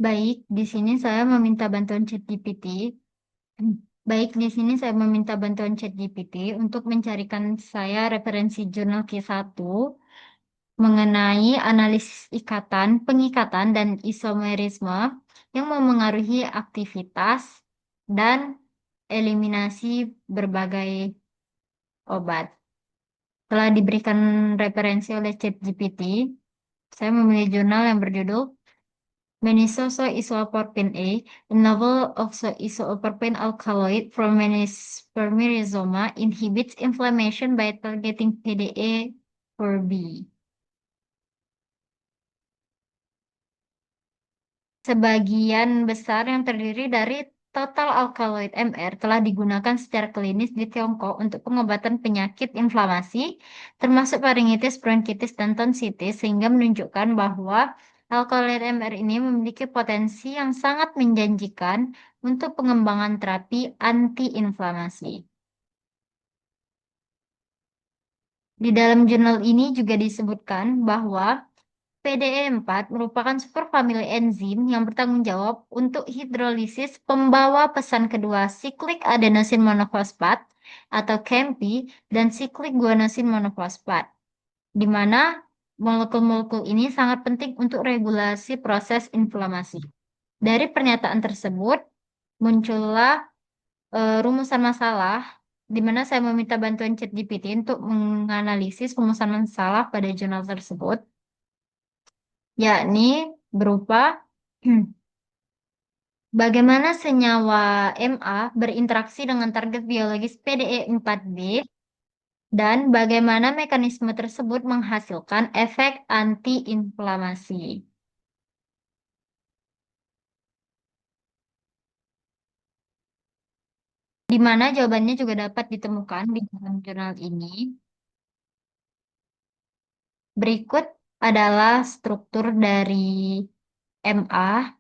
Baik, di sini saya meminta bantuan ChatGPT. Baik, di sini saya meminta bantuan ChatGPT untuk mencarikan saya referensi jurnal Q1 mengenai analisis ikatan, pengikatan, dan isomerisme yang memengaruhi aktivitas dan eliminasi berbagai obat. Telah diberikan referensi oleh ChatGPT, saya memilih jurnal yang berjudul Menisoso-isoporpin A novel oxoisoporpin alkaloid from Menispermia inhibits inflammation by targeting PDE4B. Sebagian besar yang terdiri dari total alkaloid MR telah digunakan secara klinis di Tiongkok untuk pengobatan penyakit inflamasi, termasuk faringitis, bronkitis, dan tonsitis, sehingga menunjukkan bahwa alkaloid MR ini memiliki potensi yang sangat menjanjikan untuk pengembangan terapi antiinflamasi. Di dalam jurnal ini juga disebutkan bahwa PDE4 merupakan superfamili enzim yang bertanggung jawab untuk hidrolisis pembawa pesan kedua siklik adenosin monofosfat atau CAMPI dan siklik guanosin monofosfat, di mana molekul-molekul ini sangat penting untuk regulasi proses inflamasi. Dari pernyataan tersebut, muncullah rumusan masalah, di mana saya meminta bantuan ChatGPT untuk menganalisis rumusan masalah pada jurnal tersebut, yakni berupa bagaimana senyawa MA berinteraksi dengan target biologis PDE4B dan bagaimana mekanisme tersebut menghasilkan efek antiinflamasi. Di mana jawabannya juga dapat ditemukan di dalam jurnal ini. Berikut adalah struktur dari MA.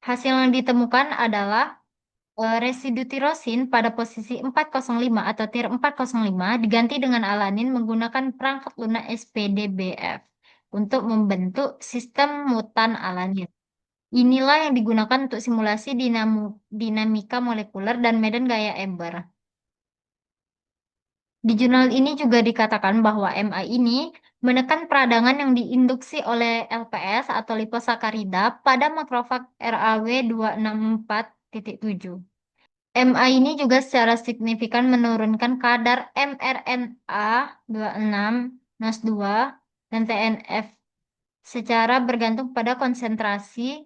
Hasil yang ditemukan adalah residu tirosin pada posisi 405 atau tir 405 diganti dengan alanin menggunakan perangkat lunak SPDBF untuk membentuk sistem mutan alanin. Inilah yang digunakan untuk simulasi dinamika molekuler dan medan gaya Ember. Di jurnal ini juga dikatakan bahwa MA ini menekan peradangan yang diinduksi oleh LPS atau liposakarida pada makrofag RAW 264.7. MA ini juga secara signifikan menurunkan kadar mRNA 26, NOS2, dan TNF secara bergantung pada konsentrasi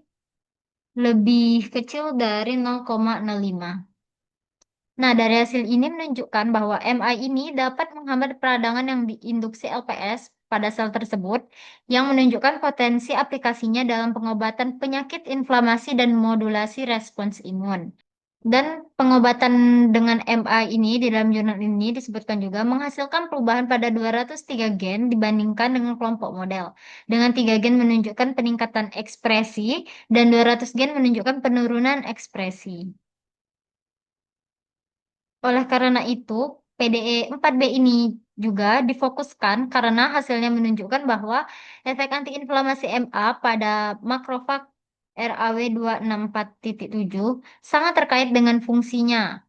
lebih kecil dari 0,05. Nah, dari hasil ini menunjukkan bahwa MA ini dapat menghambat peradangan yang diinduksi LPS pada sel tersebut, yang menunjukkan potensi aplikasinya dalam pengobatan penyakit inflamasi dan modulasi respons imun. Dan pengobatan dengan MA ini di dalam jurnal ini disebutkan juga menghasilkan perubahan pada 203 gen dibandingkan dengan kelompok model. Dengan 3 gen menunjukkan peningkatan ekspresi dan 200 gen menunjukkan penurunan ekspresi. Oleh karena itu, PDE4B ini juga difokuskan karena hasilnya menunjukkan bahwa efek antiinflamasi MA pada makrofag RAW 264.7 sangat terkait dengan fungsinya,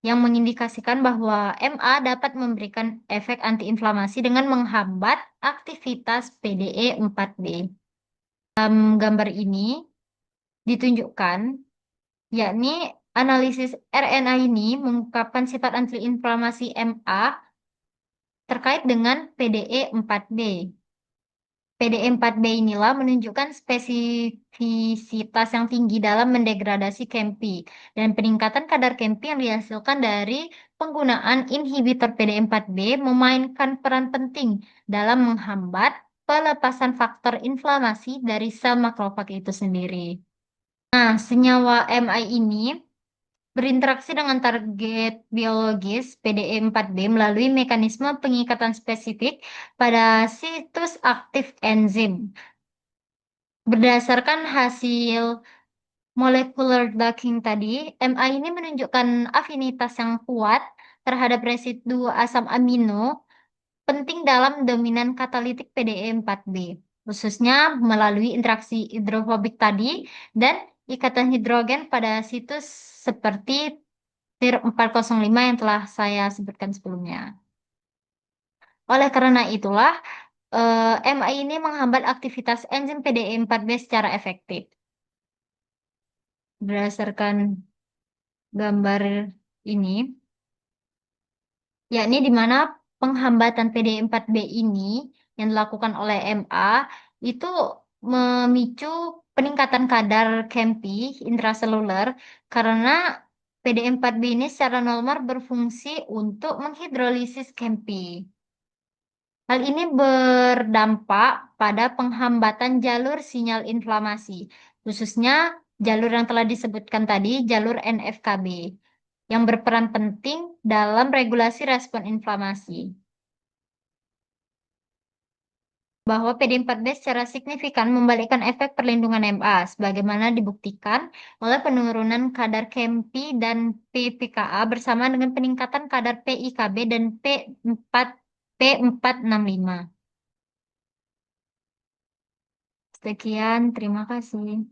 yang mengindikasikan bahwa MA dapat memberikan efek antiinflamasi dengan menghambat aktivitas PDE4B. Dalam gambar ini ditunjukkan, yakni analisis RNA ini mengungkapkan sifat antiinflamasi MA terkait dengan PDE4B. PDE4B inilah menunjukkan spesifisitas yang tinggi dalam mendegradasi CAMPI dan peningkatan kadar CAMPI yang dihasilkan dari penggunaan inhibitor PDE4B memainkan peran penting dalam menghambat pelepasan faktor inflamasi dari sel makrofag itu sendiri. Nah, senyawa MI ini berinteraksi dengan target biologis PDE4B melalui mekanisme pengikatan spesifik pada situs aktif enzim. Berdasarkan hasil molecular docking tadi, MA ini menunjukkan afinitas yang kuat terhadap residu asam amino penting dalam dominan katalitik PDE4B. khususnya melalui interaksi hidrofobik tadi dan ikatan hidrogen pada situs seperti TIR 405 yang telah saya sebutkan sebelumnya. Oleh karena itulah, MI ini menghambat aktivitas enzim PDE4B secara efektif. Berdasarkan gambar ini, yakni di mana penghambatan PD4B ini yang dilakukan oleh MA itu memicu peningkatan kadar KMP intraseluler karena PD4B ini secara normal berfungsi untuk menghidrolisis KMP. Hal ini berdampak pada penghambatan jalur sinyal inflamasi, khususnya jalur yang telah disebutkan tadi, jalur NFKB yang berperan penting dalam regulasi respon inflamasi. Bahwa PD4B secara signifikan membalikkan efek perlindungan MA, sebagaimana dibuktikan oleh penurunan kadar KMP dan PPKA bersama dengan peningkatan kadar PIKB dan P465. Sekian, terima kasih.